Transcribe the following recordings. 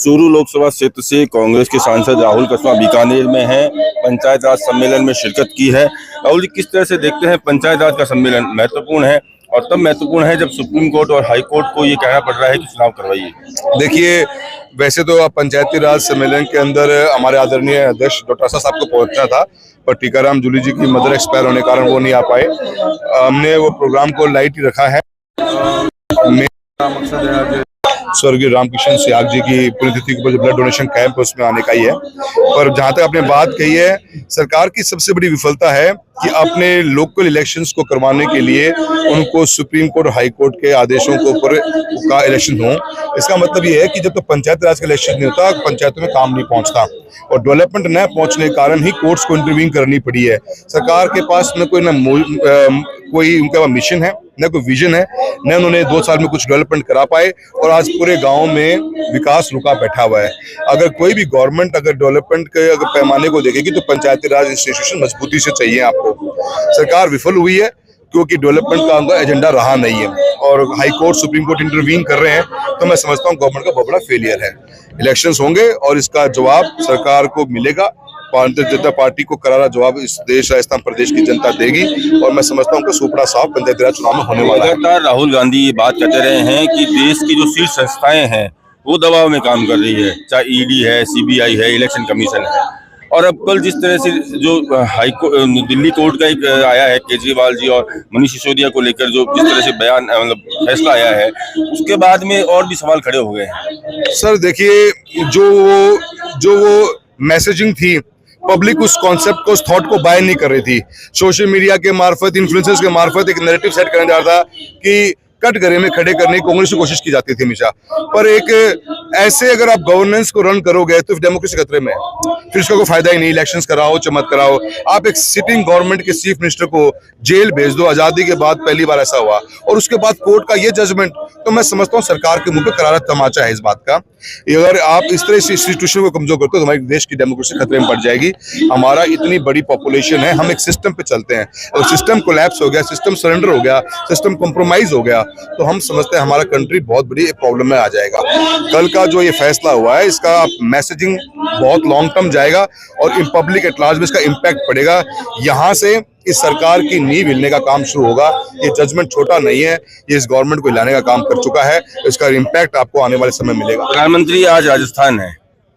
चूरू लोकसभा क्षेत्र से कांग्रेस के सांसद राहुल कसवा बीकानेर में हैं, पंचायत राज सम्मेलन में शिरकत की है। राहुल जी, किस तरह से देखते हैं पंचायत राज का सम्मेलन महत्वपूर्ण है और तब महत्वपूर्ण है जब सुप्रीम कोर्ट और हाई कोर्ट को ये कहना पड़ रहा है कि चुनाव करवाइए। देखिए, वैसे तो आप पंचायती राज सम्मेलन के अंदर हमारे आदरणीय अध्यक्ष डॉक्टर साहब को पहुंचना था, पर टीकाराम जूली जी की मदर एक्सपायर होने के कारण वो नहीं आ पाए। हमने वो प्रोग्राम को लाइट ही रखा है। मेरा मकसद है आज स्वर्गीय रामकिशन सियाग जी की पुण्यतिथि के ऊपर जो ब्लड डोनेशन कैंप है उसमें आने का ही है। पर जहां तक आपने बात कही है, सरकार की सबसे बड़ी विफलता है कि अपने लोकल इलेक्शंस को करवाने के लिए उनको सुप्रीम कोर्ट और हाई कोर्ट के आदेशों के ऊपर का इलेक्शन हो। इसका मतलब ये है कि जब तक पंचायत राज का इलेक्शन नहीं होता, पंचायतों में काम नहीं पहुंचता और डेवलपमेंट न पहुंचने के कारण ही कोर्ट्स को इंटरवीन करनी पड़ी है। सरकार के पास न कोई उनका मिशन है, न कोई विजन है, न उन्होंने 2 साल में कुछ डेवलपमेंट करा पाए और आज पूरे गांव में विकास रुका बैठा हुआ है। अगर कोई भी गवर्नमेंट अगर डेवलपमेंट के अगर पैमाने को देखेगी तो पंचायती राज इंस्टीट्यूशन मजबूती से चाहिए आपको। सरकार विफल हुई है क्योंकि डेवलपमेंट का उनका एजेंडा रहा नहीं है और high court supreme court intervene कर रहे हैं, तो मैं समझता हूँ गवर्नमेंट का बहुत बड़ा फेलियर है। इलेक्शंस होंगे और इसका जवाब सरकार को मिलेगा। भारतीय जनता पार्टी को करारा जवाब इस देश राजस्थान प्रदेश की जनता देगी और मैं समझता हूँ कि सुपड़ा साफ पंचायती राज चुनाव में होने वाला है। लगातार राहुल गांधी ये बात कहते रहे हैं कि देश की जो शीर्ष संस्थाएं हैं वो दबाव में काम कर रही है, चाहे ईडी है, सीबीआई है, इलेक्शन कमीशन है। और अब कल जिस तरह से जो दिल्ली कोर्ट का एक आया है केजरीवाल जी और मनीष सिसोदिया को लेकर जो जिस तरह से बयान मतलब फैसला आया है, उसके बाद में और भी सवाल खड़े हो गए हैं। सर देखिए, जो वो मैसेजिंग थी, पब्लिक उस कॉन्सेप्ट को, उस थॉट को बाय नहीं कर रही थी। सोशल मीडिया के मार्फत, इन्फ्लुएंसर्स के मार्फत एक नैरेटिव सेट करने जा रहा था कि कटघरे में खड़े करने की कांग्रेस की कोशिश की जाती थी हमेशा। पर एक ऐसे अगर आप गवर्नेंस को रन करोगे तो डेमोक्रेसी खतरे में है, फिर इसका कोई फायदा ही नहीं। इलेक्शंस कराओ, चमत कराओ। आप एक सिटिंग गवर्नमेंट के चीफ मिनिस्टर को जेल भेज दो, आजादी के बाद पहली बार ऐसा हुआ, और उसके बाद कोर्ट का ये जजमेंट, तो मैं समझता हूँ सरकार के मुंह पे करारा तमाचा है इस बात का। अगर आप इस तरह से इंस्टीट्यूशन को कमजोर करते हो तो हमारे देश की डेमोक्रेसी खतरे में पड़ जाएगी। हमारा इतनी बड़ी पॉपुलेशन है, हम एक सिस्टम पे चलते हैं। अगर सिस्टम कोलैप्स हो गया, सिस्टम सरेंडर हो गया, सिस्टम कॉम्प्रोमाइज हो गया, तो हम समझते हैं हमारा कंट्री बहुत बड़ी प्रॉब्लम में आ जाएगा। कल का जो ये फैसला हुआ है, इसका मैसेजिंग बहुत लॉन्ग टर्म जाएगा और इन पब्लिक एट लार्ज में इसका इम्पैक्ट पड़ेगा। यहाँ से इस सरकार की नींव हिलने का काम शुरू होगा। ये जजमेंट छोटा नहीं है, ये इस गवर्नमेंट को हिलाने का काम कर चुका है। इसका इम्पैक्ट आपको आने वाले समय मिलेगा। प्रधानमंत्री आज राजस्थान है,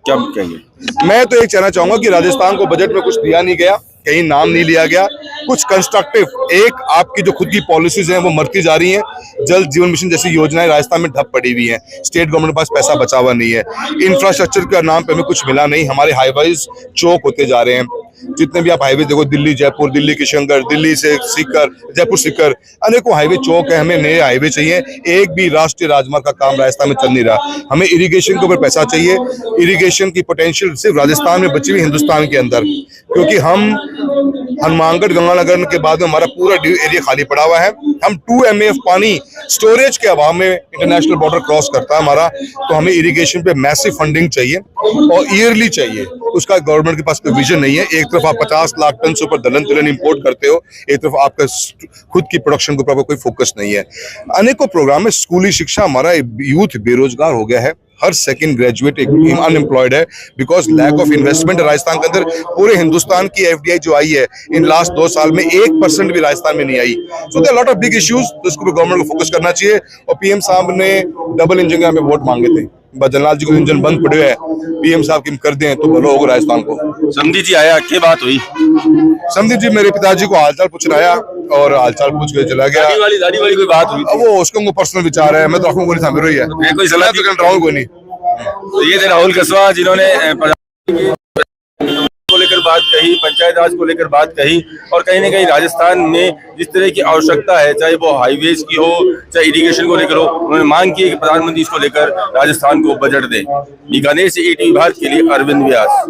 क्या कहेंगे? मैं तो एक कहना चाहूंगा कि राजस्थान को बजट में कुछ दिया नहीं गया, कहीं नाम नहीं लिया गया, कुछ कंस्ट्रक्टिव एक आपकी जो खुद की पॉलिसीज हैं वो मरती जा रही हैं। जल जीवन मिशन जैसी योजनाएं राजस्थान में ठप पड़ी हुई हैं, स्टेट गवर्नमेंट के पास पैसा बचा हुआ नहीं है। इंफ्रास्ट्रक्चर के नाम पे हमें कुछ मिला नहीं। हमारे हाईवेज चौक होते जा रहे हैं। जितने भी आप हाईवे देखो, दिल्ली जयपुर, दिल्ली किशनगढ़, दिल्ली से सीकर, जयपुर सीकर, अनेकों हाईवे चौक है। हमें नए हाईवे चाहिए। एक भी राष्ट्रीय राजमार्ग का काम राजस्थान में चल नहीं रहा। हमें इरिगेशन के ऊपर पैसा चाहिए। इरिगेशन की पोटेंशियल सिर्फ राजस्थान में बची हुई, हिंदुस्तान के अंदर, क्योंकि हम हनुमानगढ़ गंगानगर के बाद में हमारा पूरा एरिया खाली पड़ा हुआ है। हम 2 MAF पानी स्टोरेज के अभाव में इंटरनेशनल बॉर्डर क्रॉस करता है हमारा। तो हमें इरिगेशन पे मैसिव फंडिंग चाहिए और ईयरली चाहिए। उसका गवर्नमेंट के पास कोई विजन नहीं है। एक तरफ आप 50 लाख टन से ऊपर दलहन तिलहन इंपोर्ट करते हो, एक तरफ आपका खुद की प्रोडक्शन के ऊपर कोई फोकस नहीं है। अनेकों प्रोग्राम है। स्कूली शिक्षा, हमारा यूथ बेरोजगार हो गया है। हर सेकंड ग्रेजुएट अनएम्प्लॉयड है because lack of investment. Rajasthan के अंदर पूरे हिंदुस्तान की FDI जो आई है इन लास्ट 2 साल में 1% भी राजस्थान में नहीं आई। So there lot of big issues, तो इसको भी गवर्नमेंट को फोकस करना चाहिए। और PM साहब ने डबल इंजन का वोट मांगे थे। जनलाल जी को इंजन बंद पड़े है, PM साहब की कर दें तो भलो होगा राजस्थान को। समधी जी आया, क्या बात हुई? समधी जी मेरे पिताजी को हालचाल पूछने आया और हालचाल पूछ के चला गया। दाढ़ी वाली कोई बात हुई? अब वो उसको पर्सनल विचार है, मैं तो आपको नहीं समझ रही है, कोई सलाह कोई नहीं। तो ये थे राहुल कसवा, जिन्होंने को लेकर बात कही, पंचायत राज को लेकर बात कही और कहीं ना कहीं राजस्थान में जिस तरह की आवश्यकता है, चाहे वो हाईवेज की हो, चाहे इरिगेशन को लेकर हो, उन्होंने मांग की कि प्रधानमंत्री इसको लेकर राजस्थान को बजट दें। बीकानेर से ATV भारत के लिए अरविंद व्यास।